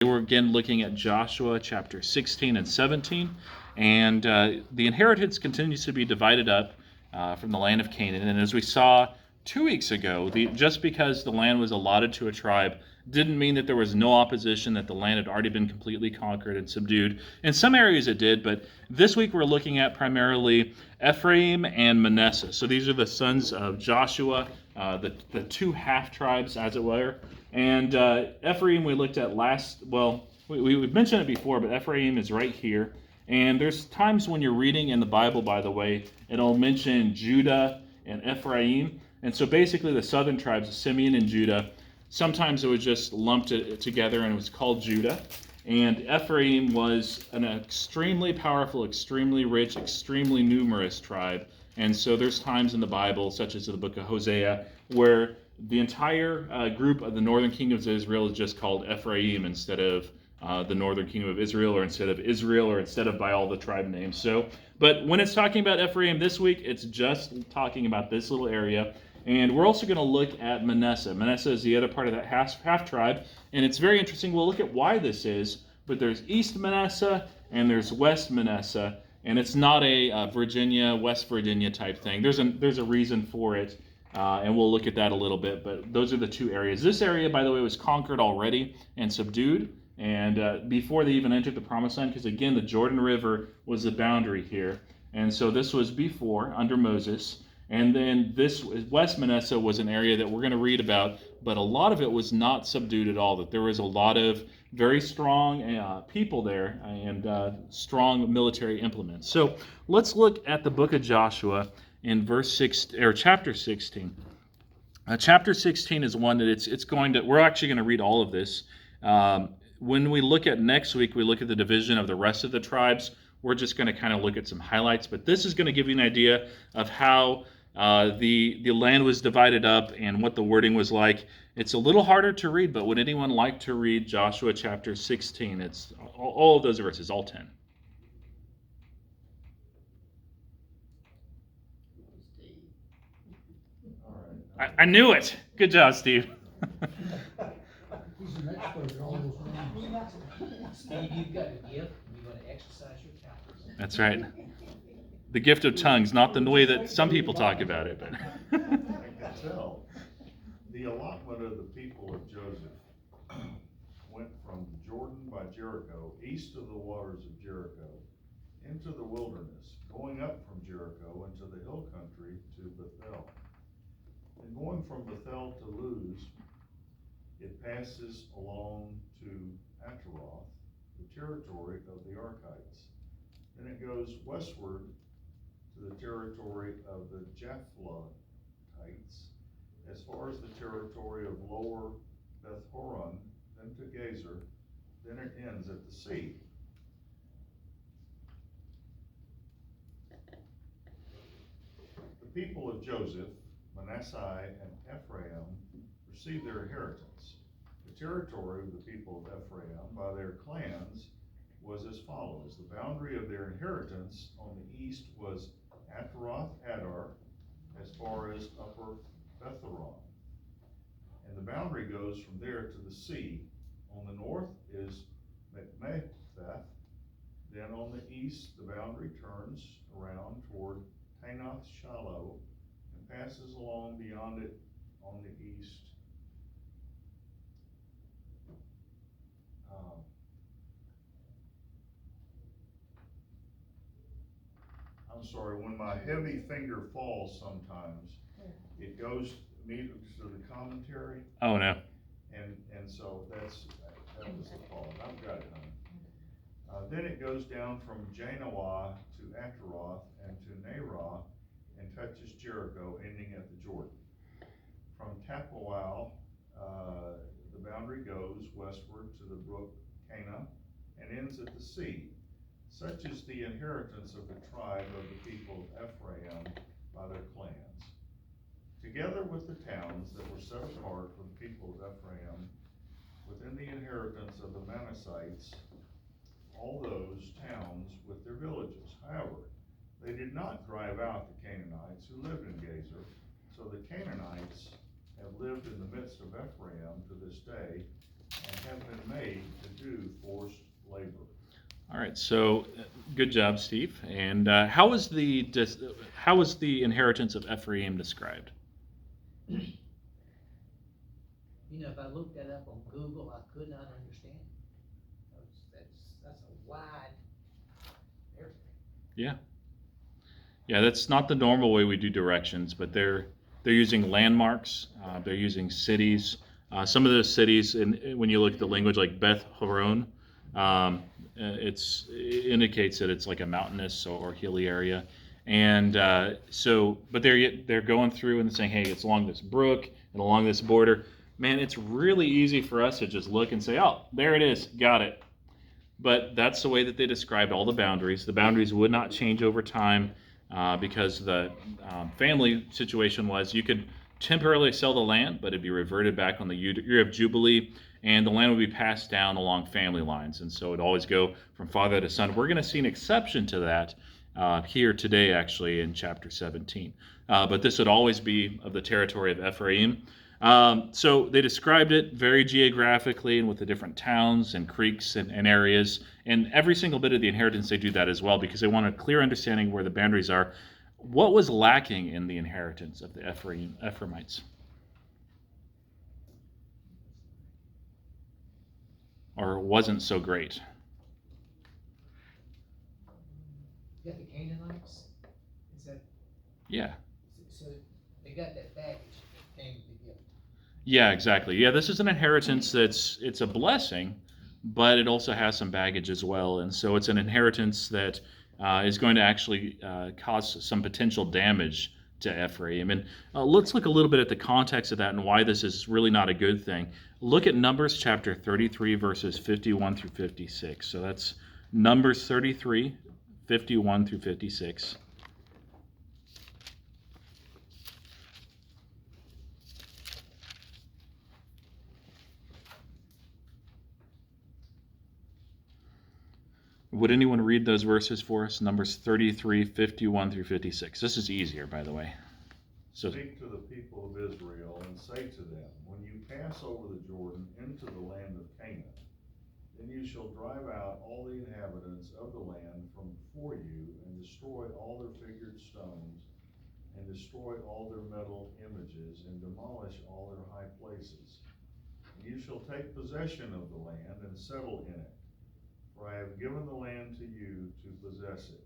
We're again looking at Joshua chapter 16 and 17, and the inheritance continues to be divided up from the land of Canaan. And as we saw 2 weeks ago, just because the land was allotted to a tribe didn't mean that there was no opposition, that the land had already been completely conquered and subdued. In some areas it did, but this week we're looking at primarily Ephraim and Manasseh. So these are the sons of Joshua, the two half-tribes, as it were. And Ephraim we looked at we've mentioned it before, but Ephraim is right here. And there's times when you're reading in the Bible, by the way, it'll mention Judah and Ephraim. And so basically the southern tribes, Simeon and Judah, sometimes it was just lumped together and it was called Judah. And Ephraim was an extremely powerful, extremely rich, extremely numerous tribe. And so there's times in the Bible, such as in the book of Hosea, where the entire group of the northern kingdoms of Israel is just called Ephraim instead of the northern kingdom of Israel, or instead of by all the tribe names. But when it's talking about Ephraim this week, it's just talking about this little area. And we're also going to look at Manasseh. Manasseh is the other part of that half tribe, and it's very interesting. We'll look at why this is, but there's East Manasseh and there's West Manasseh, and it's not a West Virginia type thing. There's a reason for it, and we'll look at that a little bit, but those are the two areas. This area, by the way, was conquered already and subdued, and before they even entered the Promised Land, because again, the Jordan River was the boundary here, and so this was before, under Moses. And then this West Manasseh was an area that we're going to read about, but a lot of it was not subdued at all. That there was a lot of very strong people there and strong military implements. So let's look at the book of Joshua in chapter 16. Chapter 16 is one that we're actually going to read all of this. When we look at next week, we look at the division of the rest of the tribes. We're just going to kind of look at some highlights, but this is going to give you an idea of how the land was divided up and what the wording was like. It's a little harder to read, but would anyone like to read Joshua chapter 16? It's all of those verses, all 10. I knew it. Good job, Steve. He's an expert at all those names. Steve, you've got a gift, and you're going to exercise your talents. That's right. The gift of tongues, not the way that some people talk about it. But I can tell. The allotment of the people of Joseph went from Jordan by Jericho, east of the waters of Jericho, into the wilderness, going up from Jericho into the hill country to Bethel. And going from Bethel to Luz, it passes along to Ataroth, the territory of the Archites. Then it goes westward to the territory of the Japhlethites, as far as the territory of lower Beth-horon, then to Gezer, then it ends at the sea. The people of Joseph, Manasseh and Ephraim, received their inheritance. The territory of the people of Ephraim by their clans was as follows. The boundary of their inheritance on the east was Ataroth Adar, as far as upper Beth-horon. And the boundary goes from there to the sea. On the north is Mechmetheth. Then on the east, the boundary turns around toward Tanath Shalloh and passes along beyond it on the east. I'm sorry, when my heavy finger falls sometimes, it goes immediately to the commentary. oh no. And so that was the fault. I've got it, honey. Then it goes down from Janoah to Ataroth and to Nerah and touches Jericho, ending at the Jordan. From Tappuah, the boundary goes westward to the brook Cana and ends at the sea. Such is the inheritance of the tribe of the people of Ephraim by their clans. Together with the towns that were set apart for the people of Ephraim, within the inheritance of the Manassites, all those towns with their villages. However, they did not drive out the Canaanites who lived in Gezer, so the Canaanites have lived in the midst of Ephraim to this day, and have been made to do forced labor. All right, so good job, Steve. And how is the inheritance of Ephraim described? You know, if I looked that up on Google, I could not understand it. That's a wide area. Yeah. Yeah, that's not the normal way we do directions, but they're using landmarks, they're using cities. Some of those cities, when you look at the language, like Beth Horon, it indicates that it's like a mountainous or hilly area, and but they're going through and saying, hey, it's along this brook and along this border. Man, it's really easy for us to just look and say, oh, there it is, got it. But that's the way that they described all the boundaries. The boundaries would not change over time because the family situation was you could temporarily sell the land, but it'd be reverted back on the year of Jubilee, and the land would be passed down along family lines. And so it'd always go from father to son. We're going to see an exception to that here today, actually, in chapter 17. But this would always be of the territory of Ephraim. So they described it very geographically and with the different towns and creeks and areas. And every single bit of the inheritance, they do that as well because they want a clear understanding of where the boundaries are. What was lacking in the inheritance of the Ephraimites? Or wasn't so great? You got the Canaanites? Is that, Yeah. so they got that baggage that came to give. Yeah, exactly. Yeah, this is an inheritance it's a blessing, but it also has some baggage as well. And so it's an inheritance that is going to actually cause some potential damage to Ephraim. And let's look a little bit at the context of that and why this is really not a good thing. Look at Numbers chapter 33, verses 51 through 56. So that's Numbers 33, 51 through 56. Would anyone read those verses for us? Numbers 33, 51 through 56. This is easier, by the way. So, Speak to the people of Israel and say to them, when you pass over the Jordan into the land of Canaan, then you shall drive out all the inhabitants of the land from before you and destroy all their figured stones and destroy all their metal images and demolish all their high places. And you shall take possession of the land and settle in it. For I have given the land to you to possess it.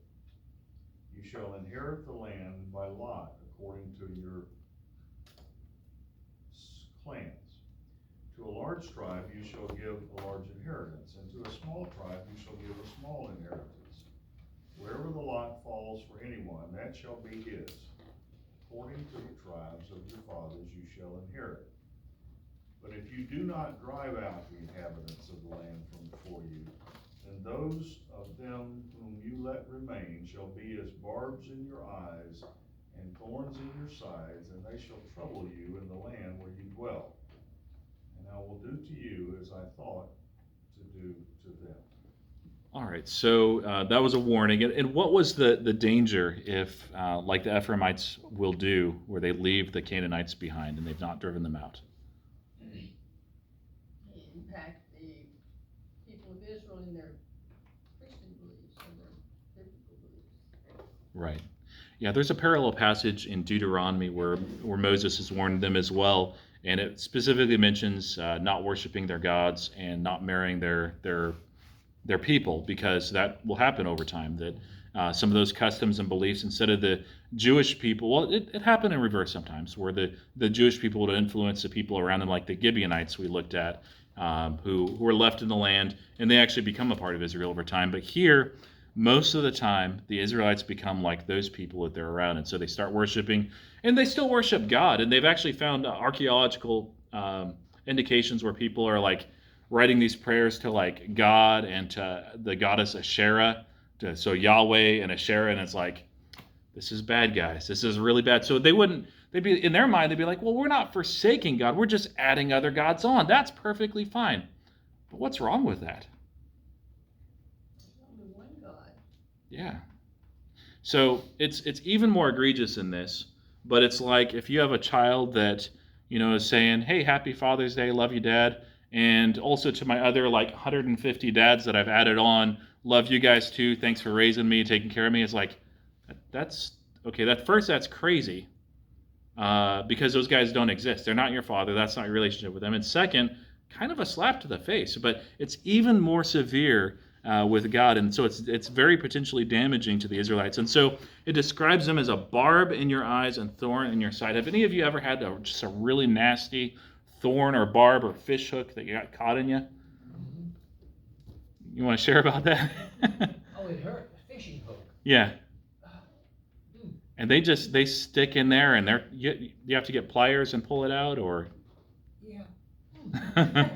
You shall inherit the land by lot according to your clans. To a large tribe you shall give a large inheritance, and to a small tribe you shall give a small inheritance. Wherever the lot falls for anyone, that shall be his. According to the tribes of your fathers you shall inherit. But if you do not drive out the inhabitants of the land from before you, then those of them whom you let remain shall be as barbs in your eyes and thorns in your sides, and they shall trouble you in the land where you dwell. And I will do to you as I thought to do to them. all right, so that was a warning. And what was the danger if, like the Ephraimites will do, where they leave the Canaanites behind and they've not driven them out? Impact the people of Israel in their Christian beliefs and their biblical beliefs. Right. Yeah, there's a parallel passage in Deuteronomy where Moses has warned them as well, and it specifically mentions not worshiping their gods and not marrying their people, because that will happen over time. That some of those customs and beliefs, instead of the Jewish people, well, it happened in reverse sometimes, where the Jewish people would influence the people around them, like the Gibeonites we looked at, who were left in the land, and they actually become a part of Israel over time. But here, most of the time, the Israelites become like those people that they're around, and so they start worshiping, and they still worship God. And they've actually found archaeological indications where people are like writing these prayers to like God and to the goddess Asherah, so Yahweh and Asherah, and it's like, this is bad, guys. This is really bad. So they'd be in their mind, they'd be like, well, we're not forsaking God. We're just adding other gods on. That's perfectly fine. But what's wrong with that? Only one God. Yeah. So it's even more egregious in this, but it's like if you have a child that, is saying, hey, happy Father's Day, love you, Dad, And also to my other like 150 dads that I've added on, love you guys too. Thanks for raising me, taking care of me. It's like, that's okay. That's crazy, because those guys don't exist. They're not your father. That's not your relationship with them. And second, kind of a slap to the face. But it's even more severe with God, and so it's very potentially damaging to the Israelites. And so it describes them as a barb in your eyes and thorn in your side. Have any of you ever had just a really nasty thorn or barb or fish hook that you got caught in you? You want to share about that? Oh, it hurt, a fishing hook. Yeah. And they stick in there, and you have to get pliers and pull it out, or Yeah.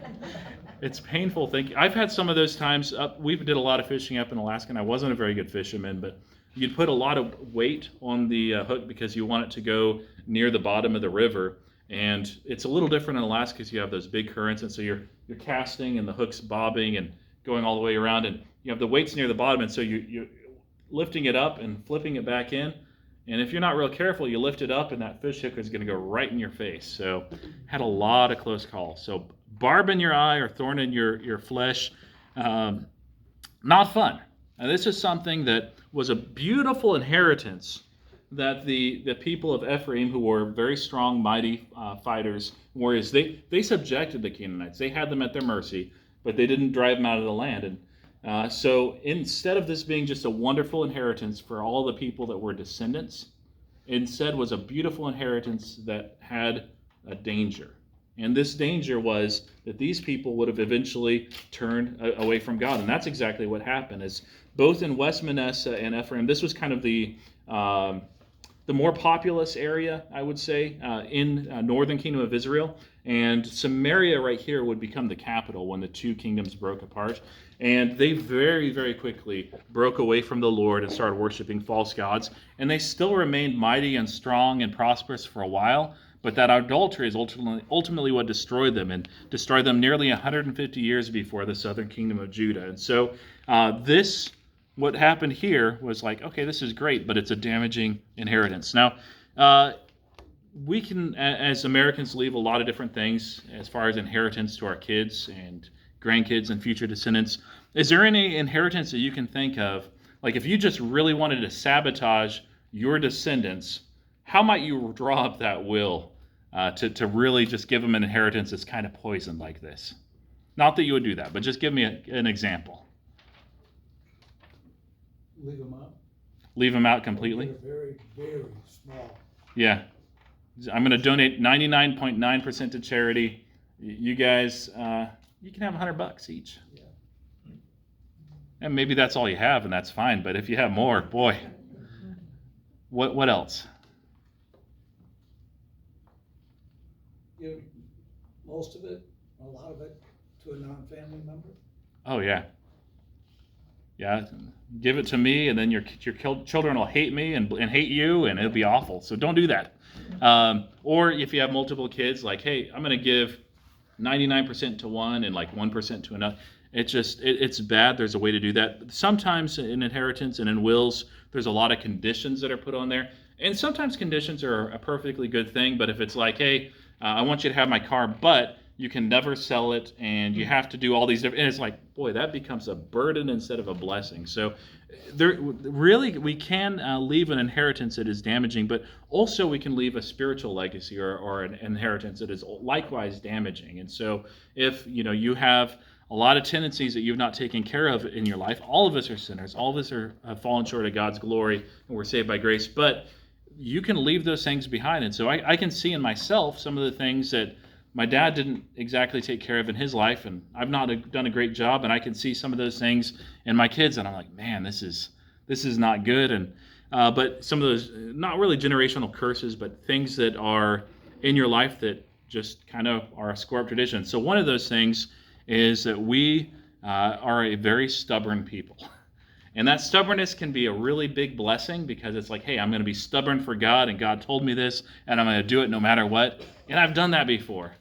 it's painful thinking. I've had some of those times. We did a lot of fishing up in Alaska, and I wasn't a very good fisherman, but you'd put a lot of weight on the hook because you want it to go near the bottom of the river. And it's a little different in Alaska because you have those big currents, and so you're casting, and the hook's bobbing and going all the way around, and you have the weights near the bottom, and so you're lifting it up and flipping it back in. And if you're not real careful, you lift it up, and that fish hook is going to go right in your face. So had a lot of close calls. So barb in your eye or thorn in your flesh, not fun. Now, this is something that was a beautiful inheritance that the people of Ephraim, who were very strong, mighty fighters, warriors, they subjected the Canaanites. They had them at their mercy, but they didn't drive them out of the land. And so instead of this being just a wonderful inheritance for all the people that were descendants, instead was a beautiful inheritance that had a danger. And this danger was that these people would have eventually turned away from God. And that's exactly what happened. Is both in West Manasseh and Ephraim, this was kind of the more populous area, I would say, in northern kingdom of Israel. And Samaria right here would become the capital when the two kingdoms broke apart. And they very, very quickly broke away from the Lord and started worshiping false gods. And they still remained mighty and strong and prosperous for a while. But that adultery is ultimately what destroyed them, and destroyed them nearly 150 years before the southern kingdom of Judah. And so what happened here was like, okay, this is great, but it's a damaging inheritance. Now, we can, as Americans, leave a lot of different things as far as inheritance to our kids and grandkids and future descendants. Is there any inheritance that you can think of? Like if you just really wanted to sabotage your descendants, how might you draw up that will to really just give them an inheritance that's kind of poisoned like this? Not that you would do that, but just give me an example. Leave them out. Leave them out completely? They're very, very small. Yeah. I'm going to donate 99.9% to charity. You guys, you can have $100 each. Yeah. And maybe that's all you have, and that's fine. But if you have more, boy, what else? Give most of it, a lot of it, to a non-family member. Oh, yeah. Yeah, give it to me, and then your children will hate me and hate you, and it'll be awful. So don't do that. Or if you have multiple kids, like, hey, I'm going to give 99% to one and like 1% to another. It's bad. There's a way to do that. Sometimes in inheritance and in wills, there's a lot of conditions that are put on there. And sometimes conditions are a perfectly good thing, but if it's like, hey, I want you to have my car, but you can never sell it, and you have to do all these different, and it's like, boy, that becomes a burden instead of a blessing. So really, we can leave an inheritance that is damaging, but also we can leave a spiritual legacy or an inheritance that is likewise damaging. And so if you have a lot of tendencies that you've not taken care of in your life, all of us are sinners, all of us have fallen short of God's glory, and we're saved by grace, but you can leave those things behind. And so I can see in myself some of the things that my dad didn't exactly take care of in his life, and I've not done a great job, and I can see some of those things in my kids, and I'm like, man, this is not good. And but some of those, not really generational curses, but things that are in your life that just kind of are a score-up tradition. So one of those things is that we are a very stubborn people. And that stubbornness can be a really big blessing because it's like, hey, I'm going to be stubborn for God, and God told me this, and I'm going to do it no matter what. And I've done that before.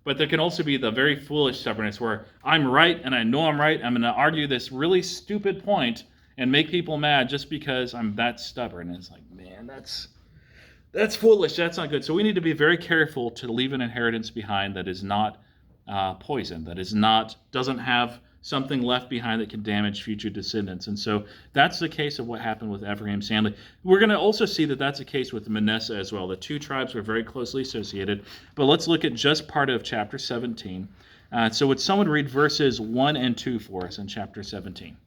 But there can also be the very foolish stubbornness where I'm right and I know I'm right. I'm going to argue this really stupid point and make people mad just because I'm that stubborn. And it's like, man, that's foolish. That's not good. So we need to be very careful to leave an inheritance behind that is not poison, that is not, doesn't have something left behind that can damage future descendants. And so that's the case of what happened with Ephraim's family. We're going to also see that that's the case with Manasseh as well. The two tribes were very closely associated. But let's look at just part of chapter 17. So would someone read verses 1 and 2 for us in chapter 17?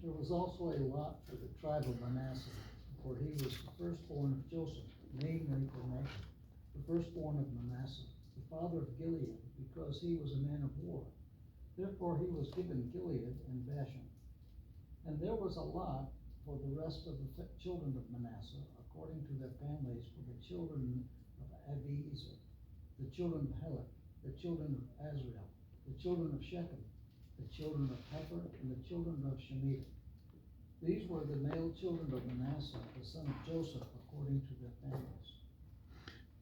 There was also a lot for the tribe of Manasseh, for he was the firstborn of Joseph, namely the firstborn of Manasseh, the father of Gilead, because he was a man of war. Therefore he was given Gilead and Bashan. And there was a lot for the rest of the children of Manasseh, according to their families, for the children of Abiezer, the children of Helek, the children of Azrael, the children of Shechem, the children of Hefer, and the children of Shemitah. These were the male children of Manasseh, the son of Joseph, according to their families.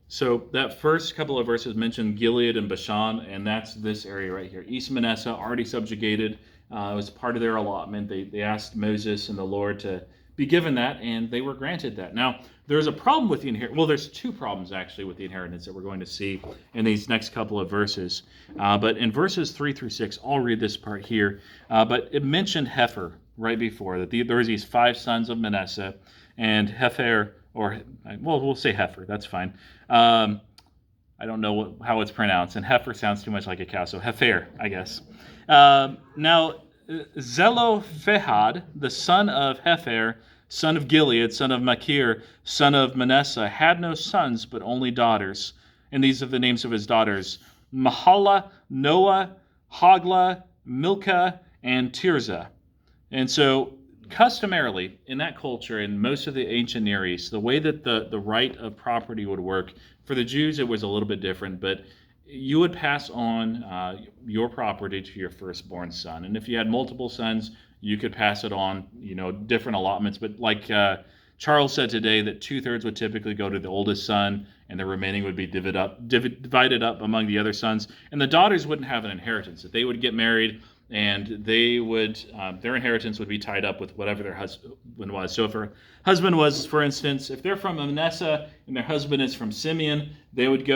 So that first couple of verses mention Gilead and Bashan, and that's this area right here. East Manasseh, already subjugated. It was part of their allotment. They asked Moses and the Lord to be given that, and they were granted that. Now, there's a problem with the inheritance. Well, there's two problems, actually, with the inheritance that we're going to see in these next couple of verses. But in verses 3 through 6, I'll read this part here. But it mentioned Hefer right before, that there was these 5 sons of Manasseh, and Hefer, we'll say Heifer, that's fine. I don't know how it's pronounced, and heifer sounds too much like a cow, so Hefer, I guess. Now, Zelophehad, the son of Hefer, son of Gilead, son of Machir, son of Manasseh, had no sons, but only daughters. And these are the names of his daughters: Mahala, Noah, Hogla, Milcah, and Tirzah. And so, customarily, in that culture, in most of the ancient Near East, the way that the right of property would work, for the Jews it was a little bit different, but you would pass on your property to your firstborn son. And if you had multiple sons, you could pass it on, different allotments. But like Charles said today, that 2/3 would typically go to the oldest son, and the remaining would be divided up among the other sons. And the daughters wouldn't have an inheritance. That they would get married, and they would their inheritance would be tied up with whatever their husband was. So if her husband was, for instance, if they're from Manasseh and their husband is from Simeon, they would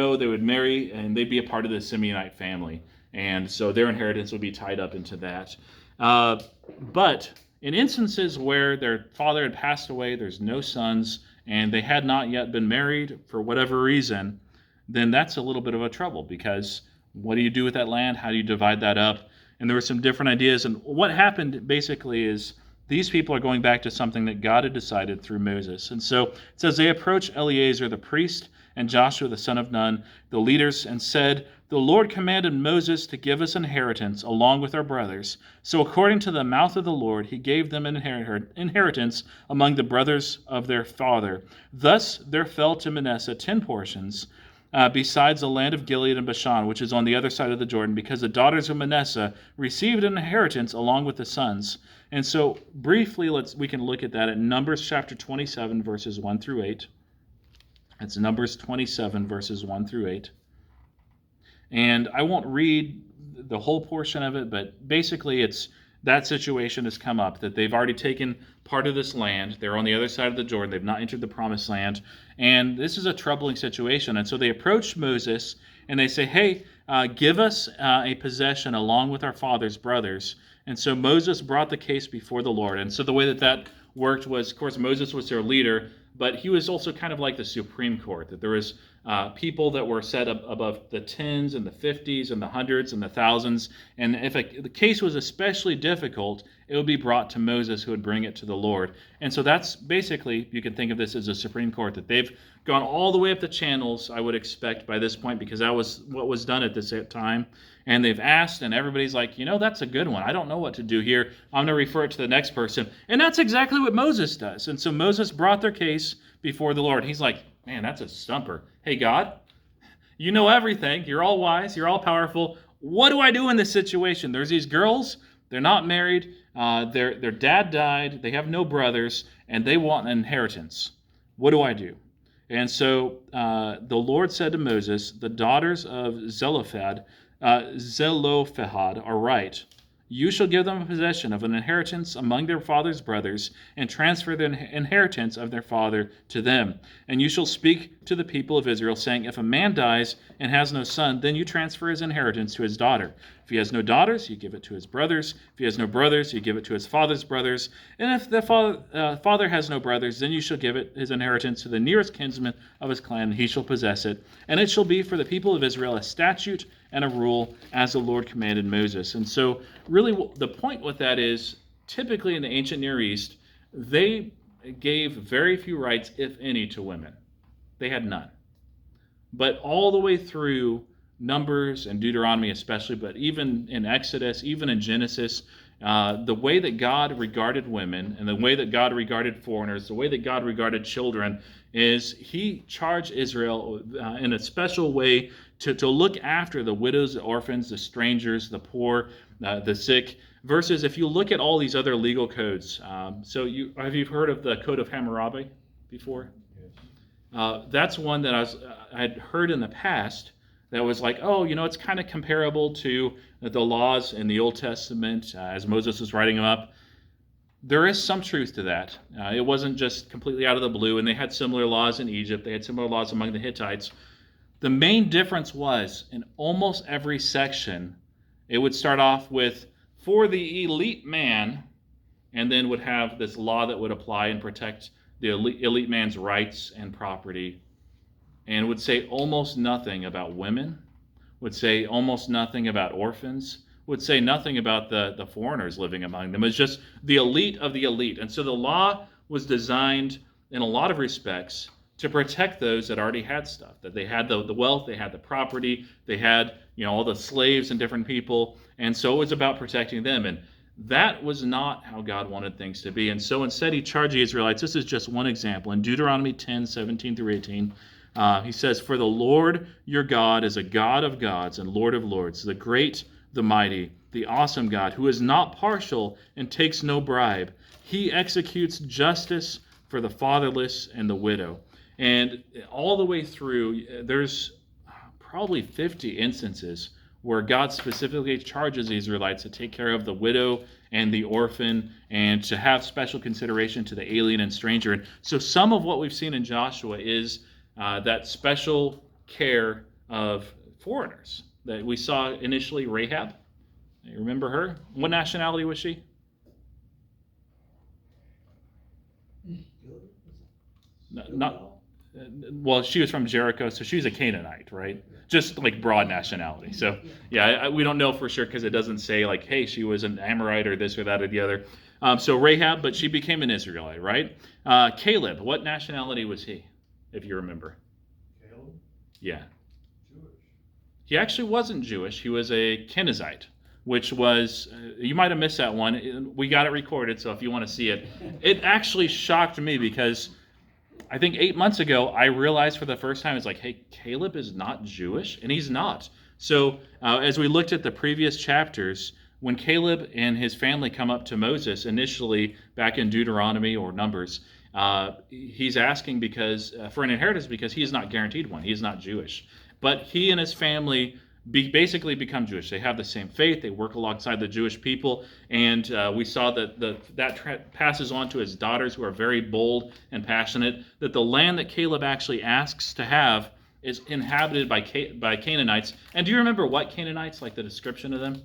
marry, and they'd be a part of the Simeonite family. And so their inheritance would be tied up into that. But in instances where their father had passed away, there's no sons, and they had not yet been married for whatever reason, then that's a little bit of a trouble, because what do you do with that land? How do you divide that up? And there were some different ideas. And what happened basically is these people are going back to something that God had decided through Moses. And so it says, they approached Eleazar the priest and Joshua the son of Nun, the leaders, and said, "The Lord commanded Moses to give us inheritance along with our brothers. So according to the mouth of the Lord, he gave them an inheritance among the brothers of their father. Thus there fell to Manasseh 10 portions, besides the land of Gilead and Bashan, which is on the other side of the Jordan, because the daughters of Manasseh received an inheritance along with the sons." And so briefly, we can look at that at Numbers chapter 27, verses 1 through 8. It's Numbers 27, verses 1 through 8. And I won't read the whole portion of it, but basically it's that situation has come up, that they've already taken part of this land. They're on the other side of the Jordan. They've not entered the promised land. And this is a troubling situation. And so they approach Moses and they say, "Hey, give us a possession along with our father's brothers." And so Moses brought the case before the Lord. And so the way that worked was, of course, Moses was their leader, but he was also kind of like the Supreme Court, that there was people that were set up above the 10s and the 50s and the 100s and the 1000s. And if the case was especially difficult, it would be brought to Moses, who would bring it to the Lord. And so that's basically, you can think of this as a Supreme Court, that they've gone all the way up the channels, I would expect, by this point, because that was what was done at this time. And they've asked, and everybody's like, that's a good one. I don't know what to do here. I'm going to refer it to the next person. And that's exactly what Moses does. And so Moses brought their case before the Lord. He's like, "Man, that's a stumper. Hey, God, you know everything. You're all wise. You're all powerful. What do I do in this situation? There's these girls. They're not married. Their dad died. They have no brothers, and they want an inheritance. What do I do?" And so the Lord said to Moses, "The daughters of Zelophehad are right you shall give them a possession of an inheritance among their father's brothers, and transfer the inheritance of their father to them. And you shall speak to the people of Israel, saying, if a man dies and has no son, then you transfer his inheritance to his daughter. If he has no daughters, you give it to his brothers. If he has no brothers, you give it to his father's brothers. And if the father has no brothers, then you shall give it his inheritance to the nearest kinsman of his clan, and he shall possess it. And it shall be for the people of Israel a statute and a rule, as the Lord commanded Moses. And so really the point with that is, typically in the ancient Near East, they gave very few rights, if any, to women. They had none. But all the way through Numbers and Deuteronomy especially, but even in Exodus, even in Genesis, the way that God regarded women and the way that God regarded foreigners, the way that God regarded children, is he charged Israel in a special way to look after the widows, the orphans, the strangers, the poor, the sick, versus if you look at all these other legal codes. Have you heard of the Code of Hammurabi before? Yes. That's one that I'd heard in the past that was like, it's kind of comparable to the laws in the Old Testament as Moses was writing them up. There is some truth to that. It wasn't just completely out of the blue, and they had similar laws in Egypt. They had similar laws among the Hittites. The main difference was, in almost every section, it would start off with, for the elite man, and then would have this law that would apply and protect the elite man's rights and property, and would say almost nothing about women, would say almost nothing about orphans, would say nothing about the foreigners living among them. It was just the elite of the elite. And so the law was designed, in a lot of respects, to protect those that already had stuff, that they had the wealth, they had the property, they had all the slaves and different people, and so it was about protecting them. And that was not how God wanted things to be. And so instead he charged the Israelites. This is just one example. In Deuteronomy 10:17-18, he says, for the Lord your God is a God of gods and Lord of lords, the great, the mighty, the awesome God, who is not partial and takes no bribe. He executes justice for the fatherless and the widow. And all the way through, there's probably 50 instances where God specifically charges the Israelites to take care of the widow and the orphan and to have special consideration to the alien and stranger. And so some of what we've seen in Joshua is that special care of foreigners that we saw initially. Rahab, you remember her? What nationality was she? Well, she was from Jericho, so she's a Canaanite, right? Just like broad nationality. So yeah, we don't know for sure because it doesn't say like, hey, she was an Amorite or this or that or the other. So Rahab, but she became an Israelite, right? Caleb, what nationality was he, if you remember? Caleb? Yeah. Jewish. He actually wasn't Jewish. He was a Kenizzite, which was, you might have missed that one. We got it recorded, so if you want to see it. It actually shocked me because I think 8 months ago, I realized for the first time, it's like, hey, Caleb is not Jewish, and he's not. So as we looked at the previous chapters, when Caleb and his family come up to Moses initially back in Deuteronomy or Numbers, he's asking for an inheritance because he is not guaranteed one. He is not Jewish. But he and his family basically become Jewish. They have the same faith. They work alongside the Jewish people. And we saw that passes on to his daughters, who are very bold and passionate, that the land that Caleb actually asks to have is inhabited by Canaanites. And do you remember what Canaanites, like the description of them?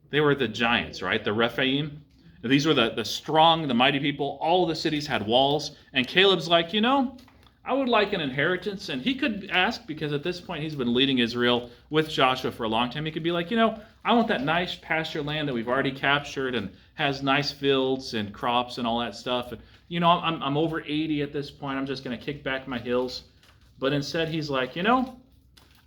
They were the giants, right? The Rephaim. These were the strong, the mighty people. All the cities had walls. And Caleb's like, I would like an inheritance. And he could ask, because at this point he's been leading Israel with Joshua for a long time. He could be like, I want that nice pasture land that we've already captured and has nice fields and crops and all that stuff. And, I'm over 80 at this point. I'm just going to kick back my heels. But instead he's like,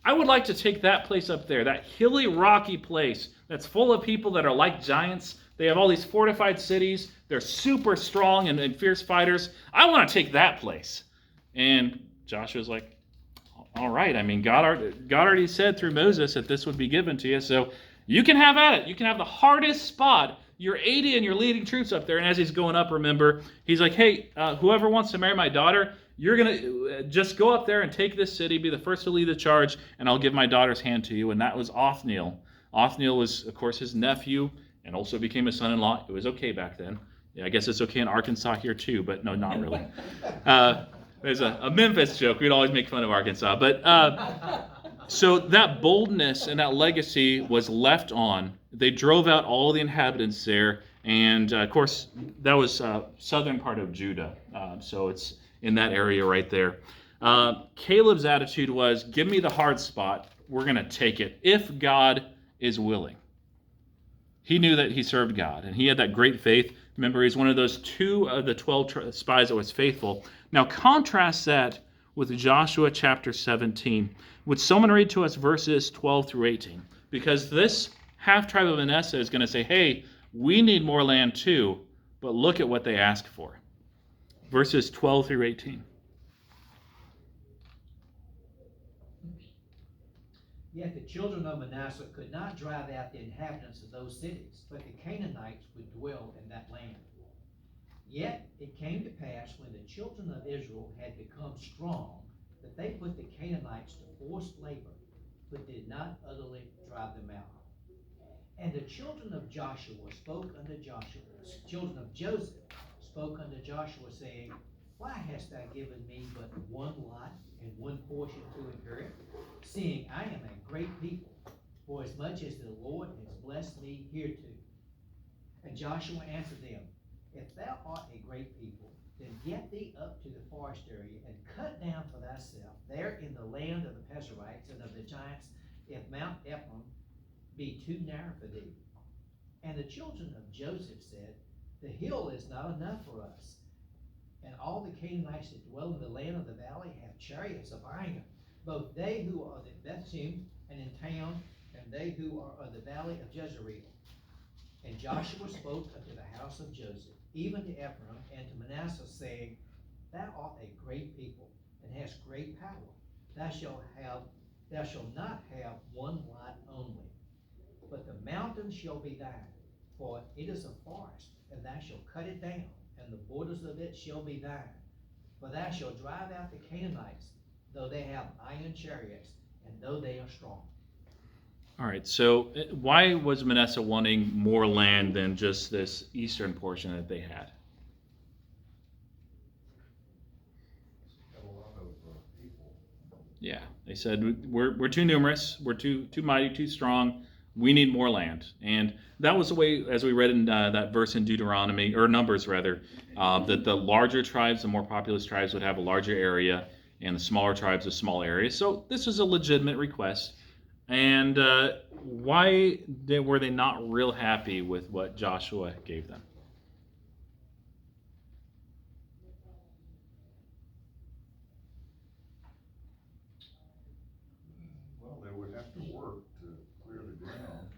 I would like to take that place up there, that hilly, rocky place that's full of people that are like giants. They have all these fortified cities. They're super strong and fierce fighters. I want to take that place. And Joshua's like, all right. I mean, God already said through Moses that this would be given to you, so you can have at it. You can have the hardest spot. You're 80 and you're leading troops up there. And as he's going up, remember, he's like, hey, whoever wants to marry my daughter, you're going to just go up there and take this city, be the first to lead the charge, and I'll give my daughter's hand to you. And that was Othniel, Othniel was, of course, his nephew and also became a son-in-law. It was okay back then. Yeah, I guess it's okay in Arkansas here too, but no, not really. There's a Memphis joke. We'd always make fun of Arkansas. But so that boldness and that legacy was left on. They drove out all the inhabitants there. And, of course, that was southern part of Judah. So it's in that area right there. Caleb's attitude was, give me the hard spot. We're going to take it if God is willing. He knew that he served God, and he had that great faith. Remember, he's one of those 2 of the 12 spies that was faithful. Now, contrast that with Joshua chapter 17. Would someone read to us verses 12 through 18? Because this half-tribe of Manasseh is going to say, hey, we need more land too, but look at what they ask for. Verses 12 through 18. Yet the children of Manasseh could not drive out the inhabitants of those cities, but the Canaanites would dwell in that land. Yet it came to pass, when the children of Israel had become strong, that they put the Canaanites to forced labor, but did not utterly drive them out. And the children of Joshua spoke unto Joshua, the children of Joseph spoke unto Joshua, saying, why hast thou given me but one lot and one portion to inherit, seeing I am a great people, for as much as the Lord has blessed me hereto? And Joshua answered them, if thou art a great people, then get thee up to the forest area, and cut down for thyself there in the land of the Pezerites and of the giants, if Mount Ephraim be too narrow for thee. And the children of Joseph said, the hill is not enough for us, and all the Canaanites that dwell in the land of the valley have chariots of iron, both they who are at Bethshem and in town, and they who are of the valley of Jezreel. And Joshua spoke unto the house of Joseph, even to Ephraim and to Manasseh, saying, thou art a great people, and hast great power. Thou shalt not have one lot only, but the mountain shall be thine, for it is a forest, and thou shalt cut it down, and the borders of it shall be thine. For thou shalt drive out the Canaanites, though they have iron chariots, and though they are strong. All right, so why was Manasseh wanting more land than just this eastern portion that they had? Got a lot of people. Yeah, they said, we're too numerous, we're too mighty, too strong, we need more land. And that was the way, as we read in that verse in Deuteronomy, or Numbers rather, that the larger tribes, the more populous tribes would have a larger area, and the smaller tribes a small area. So this was a legitimate request. And why were they not real happy with what Joshua gave them? Well, they would have to work to clear the ground.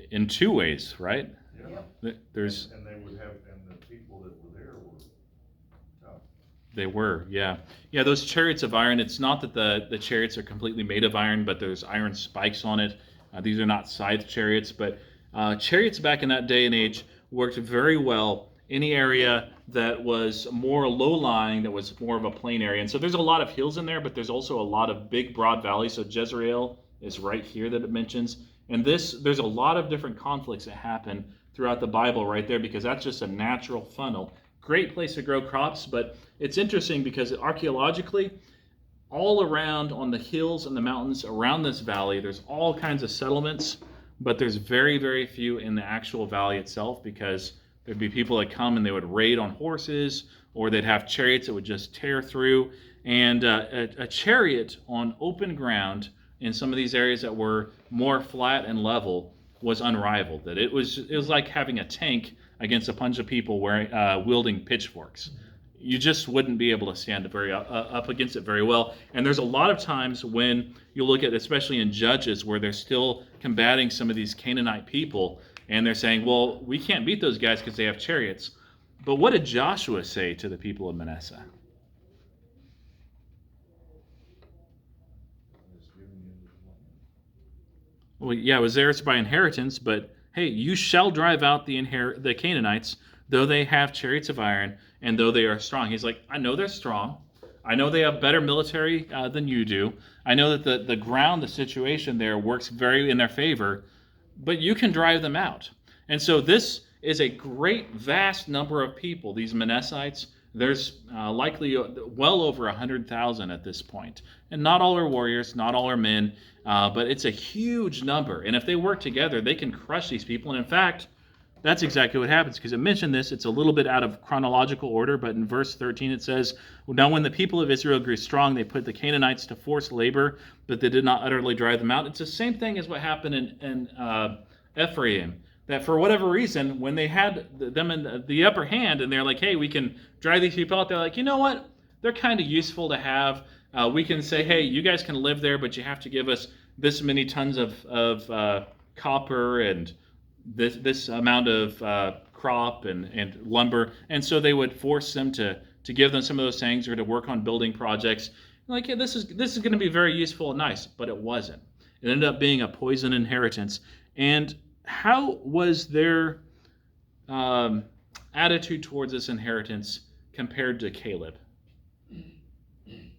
In 2 ways, right? Yeah. There's And they would have, and the people that were there were tough. They were, yeah. Yeah, those chariots of iron, it's not that the chariots are completely made of iron, but there's iron spikes on it. These are not scythe chariots, but chariots back in that day and age worked very well in the area that was more low-lying, that was more of a plain area. And so there's a lot of hills in there, but there's also a lot of big, broad valleys. So Jezreel is right here that it mentions. And there's a lot of different conflicts that happen throughout the Bible right there, because that's just a natural funnel. Great place to grow crops, but it's interesting because archaeologically, all around on the hills and the mountains around this valley, there's all kinds of settlements, but there's very, very few in the actual valley itself, because there'd be people that come and they would raid on horses, or they'd have chariots that would just tear through. And a chariot on open ground in some of these areas that were more flat and level was unrivaled. That it was like having a tank against a bunch of people wielding pitchforks. You just wouldn't be able to stand up against it very well. And there's a lot of times when you look at, especially in Judges, where they're still combating some of these Canaanite people, and they're saying, well, we can't beat those guys because they have chariots. But what did Joshua say to the people of Manasseh? Well, yeah, it was theirs by inheritance, but hey, you shall drive out the Canaanites, though they have chariots of iron, and though they are strong. He's like, I know they're strong. I know they have better military than you do. I know that the ground, the situation there works very in their favor, but you can drive them out. And so this is a great, vast number of people, these Manassites. There's likely well over 100,000 at this point. And not all are warriors, not all are men, but it's a huge number. And if they work together, they can crush these people. And in fact, that's exactly what happens, because it mentioned this. It's a little bit out of chronological order, but in verse 13 it says, "Now when the people of Israel grew strong, they put the Canaanites to forced labor, but they did not utterly drive them out." It's the same thing as what happened in Ephraim, that for whatever reason, when they had them in the upper hand, and they're like, hey, we can drive these people out, they're like, you know what? They're kind of useful to have. We can say, hey, you guys can live there, but you have to give us this many tons of copper and this amount of crop and lumber. And so they would force them to give them some of those things, or to work on building projects. Like, yeah, this is going to be very useful and nice, but it wasn't. It ended up being a poison inheritance. And how was their attitude towards this inheritance compared to Caleb? They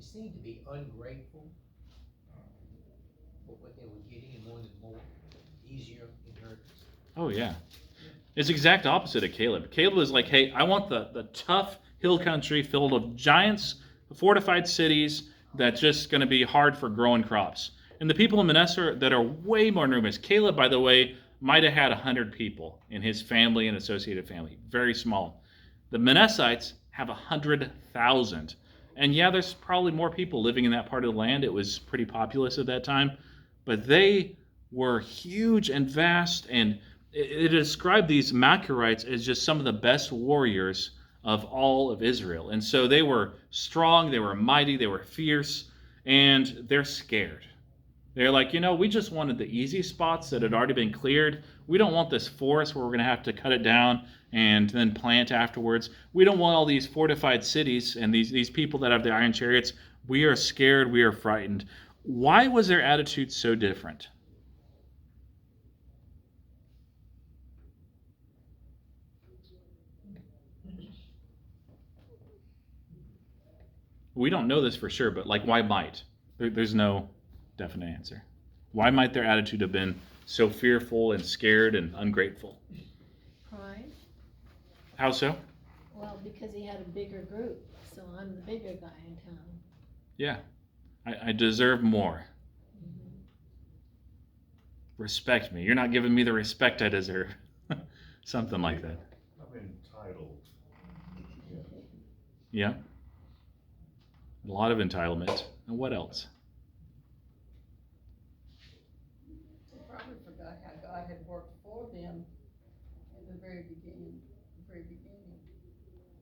seemed to be ungrateful for what they were getting and wanted more, easier inheritance. Oh, yeah. It's exact opposite of Caleb. Caleb was like, hey, I want the tough hill country filled with giants, fortified cities that's just going to be hard for growing crops. And the people in Manasseh that are way more numerous. Caleb, by the way, might have had 100 people in his family and associated family. Very small. The Manassites have 100,000. And yeah, there's probably more people living in that part of the land. It was pretty populous at that time. But they were huge and vast. And it described these Machirites as just some of the best warriors of all of Israel. And so they were strong, they were mighty, they were fierce, and they're scared. They're like, we just wanted the easy spots that had already been cleared. We don't want this forest where we're going to have to cut it down and then plant afterwards. We don't want all these fortified cities and these people that have the iron chariots. We are scared. We are frightened. Why was their attitude so different? We don't know this for sure, but why might? There's no definite answer. Why might their attitude have been so fearful and scared and ungrateful? Pride? How so? Well, because he had a bigger group, so I'm the bigger guy in town. Yeah. I deserve more. Mm-hmm. Respect me. You're not giving me the respect I deserve. Something like that. I'm entitled. Yeah. A lot of entitlement. And what else? They probably forgot how God had worked for them in the very beginning.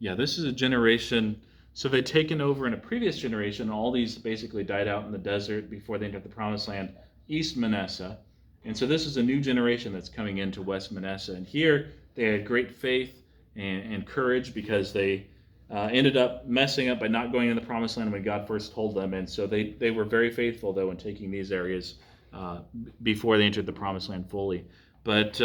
Yeah, this is a generation. So they'd taken over in a previous generation. All these basically died out in the desert before they entered the Promised Land, East Manasseh. And so this is a new generation that's coming into West Manasseh. And here they had great faith and courage, because they ended up messing up by not going in the Promised Land when God first told them. And so they were very faithful, though, in taking these areas before they entered the Promised Land fully. But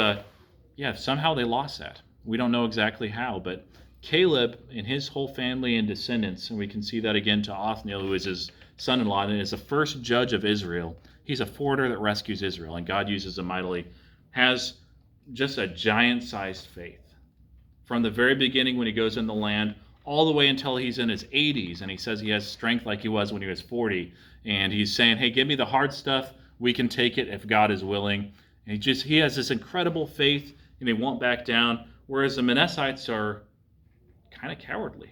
somehow they lost that. We don't know exactly how, but Caleb and his whole family and descendants, and we can see that again to Othniel, who is his son-in-law and is the first judge of Israel. He's a forwarder that rescues Israel, and God uses him mightily, has just a giant-sized faith. From the very beginning when he goes in the land, all the way until he's in his 80s, and he says he has strength like he was when he was 40, and he's saying, hey, give me the hard stuff, we can take it if God is willing. And he has this incredible faith, and he won't back down, whereas the Manassites are kind of cowardly.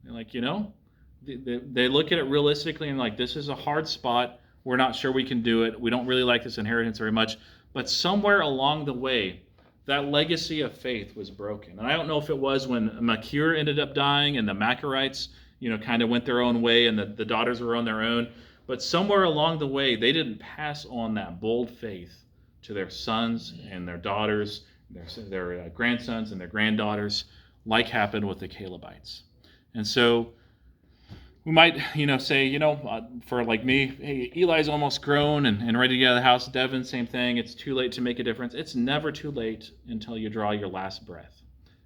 They're like, they look at it realistically and like, this is a hard spot, we're not sure we can do it, we don't really like this inheritance very much, but somewhere along the way, that legacy of faith was broken. And I don't know if it was when Machir ended up dying and the Machirites, kind of went their own way and the daughters were on their own. But somewhere along the way, they didn't pass on that bold faith to their sons and their daughters, their grandsons and their granddaughters, like happened with the Calebites. And so we might, say, for like me, hey, Eli's almost grown and ready to get out of the house. Devin, same thing. It's too late to make a difference. It's never too late until you draw your last breath.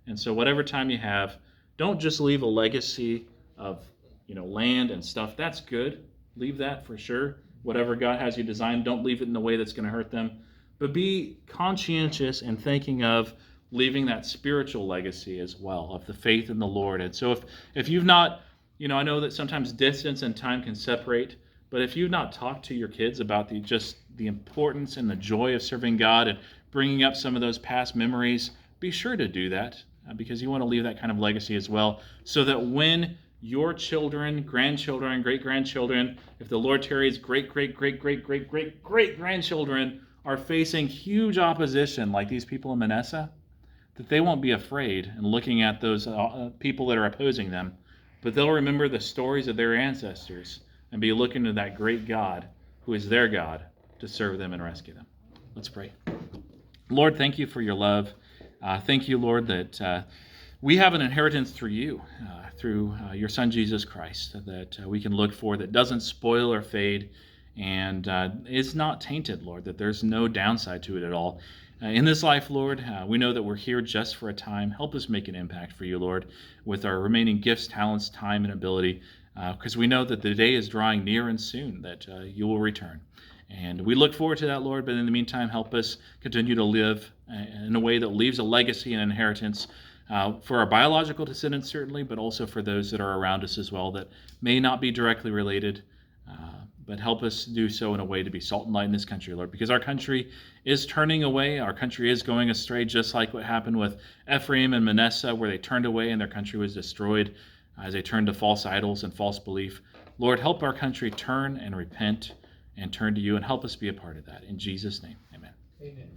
And so whatever time you have, don't just leave a legacy of, land and stuff. That's good. Leave that for sure. Whatever God has you designed, don't leave it in a way that's going to hurt them. But be conscientious in thinking of leaving that spiritual legacy as well, of the faith in the Lord. And so if you've not, I know that sometimes distance and time can separate, but if you've not talked to your kids about the importance and the joy of serving God and bringing up some of those past memories, be sure to do that, because you want to leave that kind of legacy as well, so that when your children, grandchildren, great-grandchildren, if the Lord tarries, great-grandchildren are facing huge opposition like these people in Manasseh, that they won't be afraid in looking at those people that are opposing them, but they'll remember the stories of their ancestors and be looking to that great God who is their God to serve them and rescue them. Let's pray. Lord, thank you for your love. Thank you, Lord, that we have an inheritance through you, through your Son, Jesus Christ, that we can look for, that doesn't spoil or fade, and is not tainted, Lord, that there's no downside to it at all. In this life, Lord, we know that we're here just for a time. Help us make an impact for you, Lord, with our remaining gifts, talents, time, and ability, because we know that the day is drawing near and soon that you will return. And we look forward to that, Lord, but in the meantime, help us continue to live in a way that leaves a legacy and inheritance for our biological descendants, certainly, but also for those that are around us as well that may not be directly related, but help us do so in a way to be salt and light in this country, Lord, because our country is turning away. Our country is going astray, just like what happened with Ephraim and Manasseh, where they turned away and their country was destroyed as they turned to false idols and false belief. Lord, help our country turn and repent and turn to you, and help us be a part of that. In Jesus' name, amen. Amen.